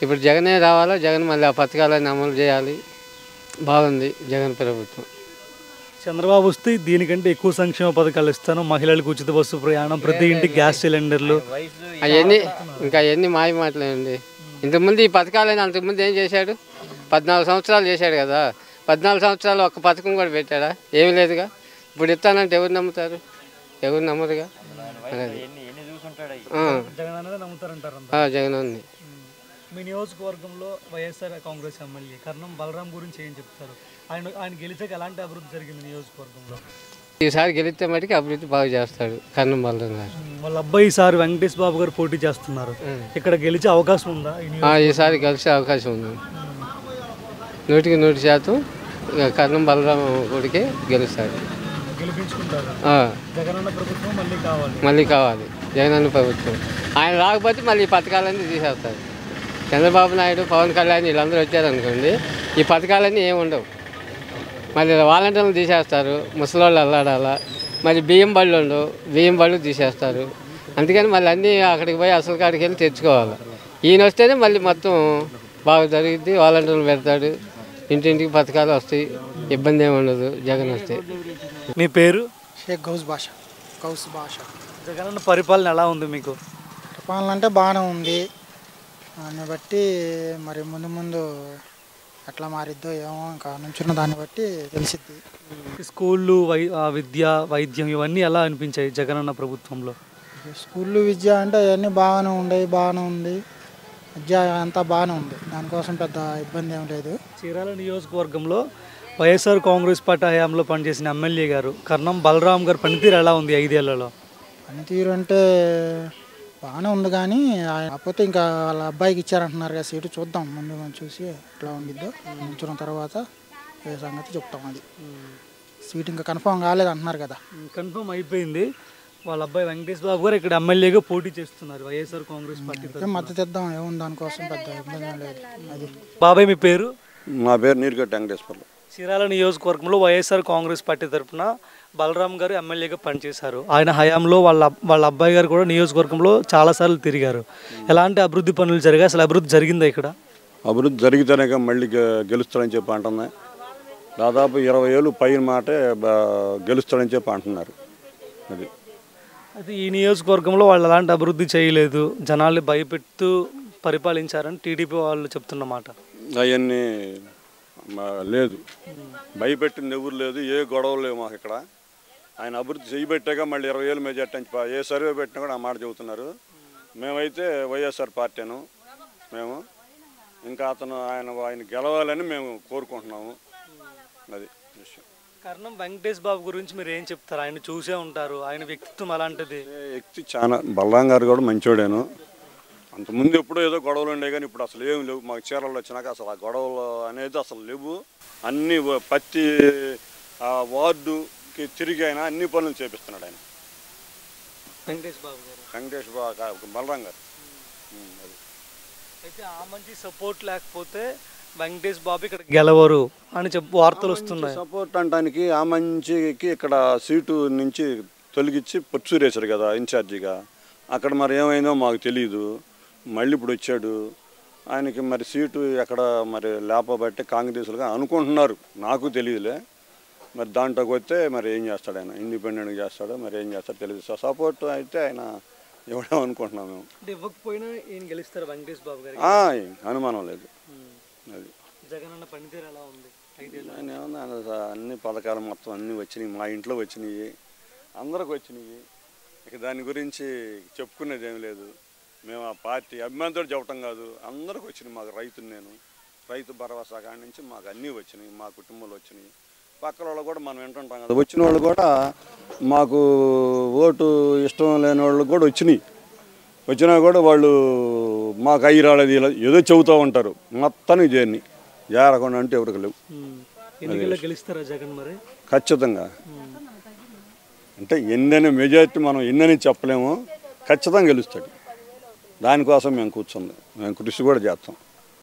ఇప్పుడు జగనే రావాలా, జగన్ మళ్ళీ ఆ పథకాలన్నీ అమలు చేయాలి. బాగుంది జగన్ ప్రభుత్వం. చంద్రబాబు వస్తే దీనికంటే ఎక్కువ సంక్షేమ పథకాలు ఇస్తాను, మహిళలకు ఉచిత బస్సు ప్రయాణం, ప్రతి ఇంటికి గ్యాస్ సిలిండర్లు, అవన్నీ మాయ మాటలేండి. ఇంతకుముందు ఈ పథకాలని అంతకుముందు ఏం చేశాడు? 14 సంవత్సరాలు చేశాడు కదా. 14 సంవత్సరాలు ఒక్క పథకం కూడా పెట్టాడా? ఏమీ లేదుగా. ఇప్పుడు ఇస్తానంటే ఎవరు నమ్ముతారు? ఎవరు నమ్మరుగా. జగన్ ఉంది. మీ నియోజకవర్గంలో వైఎస్ఆర్ కాంగ్రెస్ ఎమ్మెల్యే కర్ణం బలరాం గురించి ఏం చెప్తారు? ఆయన గెలిచాక ఎలాంటి అభివృద్ధి జరిగింది నియోజకవర్గంలో? ఈసారి గెలిస్తే మటుకు అభివృద్ధి బాగా చేస్తాడు కర్ణం బలరాం గారు. వాళ్ళ అబ్బాయి ఈసారి వెంకటేష్ బాబు గారు పోటీ చేస్తున్నారు. ఇక్కడ గెలిచే అవకాశం ఉందా? ఈసారి గెలిచే అవకాశం ఉంది. 100% కర్ణం బలరాం గుడికి గెలుస్తాడు. గెలిపించుకుంటారు. జగనన్న ప్రభుత్వం మళ్ళీ కావాలి. జగనన్న ప్రభుత్వం. ఆయన రాకపోతే మళ్ళీ ఈ పథకాలన్నీ తీసేస్తారు. చంద్రబాబు నాయుడు, పవన్ కళ్యాణ్ వీళ్ళందరూ వచ్చారనుకోండి, ఈ పథకాలన్నీ ఏమి ఉండవు. మళ్ళీ వాలంటీర్లు తీసేస్తారు. ముసలోళ్ళు అల్లాడాలా. మరి బియ్యం బళ్ళు ఉండవు. బియ్యం బళ్ళు తీసేస్తారు. అందుకని మళ్ళీ అన్నీ అక్కడికి పోయి అసలు కాడికి వెళ్ళి తెచ్చుకోవాలి. ఈయన వస్తేనే మళ్ళీ మొత్తం బాగా జరిగింది. వాలంటీర్లు పెడతాడు. ఇంటింటికి పథకాలు వస్తాయి. ఇబ్బంది ఏమి ఉండదు జగన్ వస్తే. మీ పేరు? షేక్ గౌస్ భాష. జగనన్న పరిపాలన ఎలా ఉంది మీకు? పరిపాలన అంటే బాగానే ఉంది. దాన్ని బట్టి మరి ముందు ఎట్లా మారిద్దో ఏమో, ఇంకా నుంచున్న దాన్ని బట్టి తెలిసిద్ది. స్కూళ్ళు, విద్య, వైద్యం ఇవన్నీ ఎలా అనిపించాయి జగనన్న ప్రభుత్వంలో? స్కూళ్ళు, విద్య అంటే అవన్నీ బాగానే ఉంది. విద్య అంతా బాగానే ఉంది. దానికోసం పెద్ద ఇబ్బంది ఏం లేదు. చీరాల నియోజకవర్గంలో వైఎస్ఆర్ కాంగ్రెస్ పార్టీ హయాంలో పనిచేసిన ఎమ్మెల్యే గారు కర్ణం బలరాం గారు పనితీరు ఎలా ఉంది 5 ఏళ్లలో? పనితీరు అంటే బాగానే ఉంది, కానీ కాకపోతే ఇంకా వాళ్ళ అబ్బాయికి ఇచ్చారంటున్నారు కదా సీటు. చూద్దాం, ముందు చూసి ఎట్లా ఉండిద్దో. ఉంచిన తర్వాత ఏ సంగతి చెప్తాం. అది సీట్ ఇంకా కన్ఫర్మ్ కాలేదు అంటున్నారు కదా. కన్ఫర్మ్ అయిపోయింది. వాళ్ళ అబ్బాయి వెంకటేష్ బాబు గారు ఇక్కడ ఎమ్మెల్యేగా పోటీ చేస్తున్నారు వైఎస్ఆర్ కాంగ్రెస్ పార్టీ. మద్దతు ఇద్దాం, ఏముంది దానికోసం పెద్ద ఇబ్బంది లేదు. అది బాబాయ్ మీ పేరు? మా పేరు నీరుగడ్డ వెంకటేశ్వర్లు. చీరాల నియోజకవర్గంలో వైఎస్ఆర్ కాంగ్రెస్ పార్టీ తరఫున బలరాం గారు ఎమ్మెల్యేగా పనిచేశారు. ఆయన హయాంలో వాళ్ళ అబ్బాయి గారు కూడా నియోజకవర్గంలో చాలాసార్లు తిరిగారు. ఎలాంటి అభివృద్ధి పనులు జరిగాయి? అసలు అభివృద్ధి జరిగిందా ఇక్కడ? అభివృద్ధి జరిగితేనే మళ్ళీ గెలుస్తాడని చెప్పి అంటున్నాయి. దాదాపు 20 ఏళ్ళు పైన మాటే గెలుస్తాడని చెప్పి అంటున్నారు. అది అయితే ఈ నియోజకవర్గంలో వాళ్ళు ఎలాంటి అభివృద్ధి చేయలేదు, జనాల్ని భయపెడుతూ పరిపాలించారని టీడీపీ వాళ్ళు చెప్తున్నమాట. అవన్నీ లేదు, భయపెట్టింది ఎవరు లేదు, ఏ గొడవలు లేవు మాకు ఇక్కడ. ఆయన అభివృద్ధి చేయబెట్టాక మళ్ళీ 20 ఏళ్ళు మెజార్టీ అని ఏ సర్వే పెట్టినా కూడా ఆ మాట చెబుతున్నారు. మేమైతే వైఎస్ఆర్ పార్టీను మేము ఇంకా ఆయన గెలవాలని మేము కోరుకుంటున్నాము. అది విషయం. కర్ణం వెంకటేష్ బాబు గురించి మీరు ఏం చెప్తారు? ఆయన చూసే ఉంటారు, ఆయన వ్యక్తిత్వం అలాంటిది. వ్యక్తి చాలా బలరాం గారు కూడా మంచోడాను. అంతకుముందు ఎప్పుడో ఏదో గొడవలు ఉండే, కానీ ఇప్పుడు అసలు ఏమి లేవు. మాకు చీరలు వచ్చినాక అసలు ఆ గొడవలు అనేది అసలు లేవు. అన్ని ప్రతి వార్డుకి తిరిగి ఆయన అన్ని పనులు చేపిస్తున్నాడు ఆయన. వెంకటేష్ బాబు బలరాం గారు. అది అయితే ఆ మంచి సపోర్ట్ లేకపోతే వెంకటేష్ బాబు ఇక్కడ గెలవరు అని వార్తలు వస్తున్నాయి. సపోర్ట్ అంటానికి ఆ మంచికి ఇక్కడ సీటు నుంచి తొలగించి పొచ్చూరేశారు కదా ఇన్ఛార్జిగా. అక్కడ మరి ఏమైందో మాకు తెలియదు. మళ్ళీ ఇప్పుడు వచ్చాడు. ఆయనకి మరి సీటు ఎక్కడ మరి లేపబట్టి కాంగ్రెస్లుగా అనుకుంటున్నారు, నాకు తెలియదులే. మరి దాంట్లోకి వస్తే మరి ఏం చేస్తాడు ఆయన? ఇండిపెండెంట్గా చేస్తాడో మరి ఏం చేస్తాడో తెలియదు. సపోర్ట్ అయితే ఆయన ఇవ్వడం అనుకుంటున్నాం మేము. ఇవ్వకపోయినా ఈయన గెలుస్తారు వెంకటేష్ బాబు గారు, అనుమానం లేదు. అది జగనన్న పనితీరు ఎలా ఉంది? ఆయన ఏమన్నా అన్ని పథకాలు మొత్తం అన్నీ వచ్చినాయి, మా ఇంట్లో వచ్చినాయి, అందరికి వచ్చినాయి. ఇక దాని గురించి చెప్పుకునేది ఏమి లేదు. మేము ఆ పార్టీ అభిమానంతో చెప్పటం కాదు, అందరికి వచ్చినాయి. మాకు నేను రైతు భరోసా కాడి నుంచి మాకు అన్నీ వచ్చినాయి, మా కుటుంబంలో వచ్చినాయి. పక్కన వాళ్ళు కూడా మనం వింటుంటాం కదా, వచ్చిన వాళ్ళు కూడా మాకు ఓటు ఇష్టం లేని వాళ్ళు కూడా వచ్చినా కూడా వాళ్ళు మాకు అయ్యి రాలేదు ఏదో చెబుతూ ఉంటారు. మొత్తానికి చేరిని జారకుండా అంటే ఎవరికి లేవు. గెలుస్తారా జగన్ మరి? ఖచ్చితంగా. అంటే ఎన్నైనా మెజారిటీ మనం ఎన్నని చెప్పలేము, ఖచ్చితంగా గెలుస్తాడు. దానికోసం మేము కూర్చుంది, మేము కృషి కూడా చేస్తాం.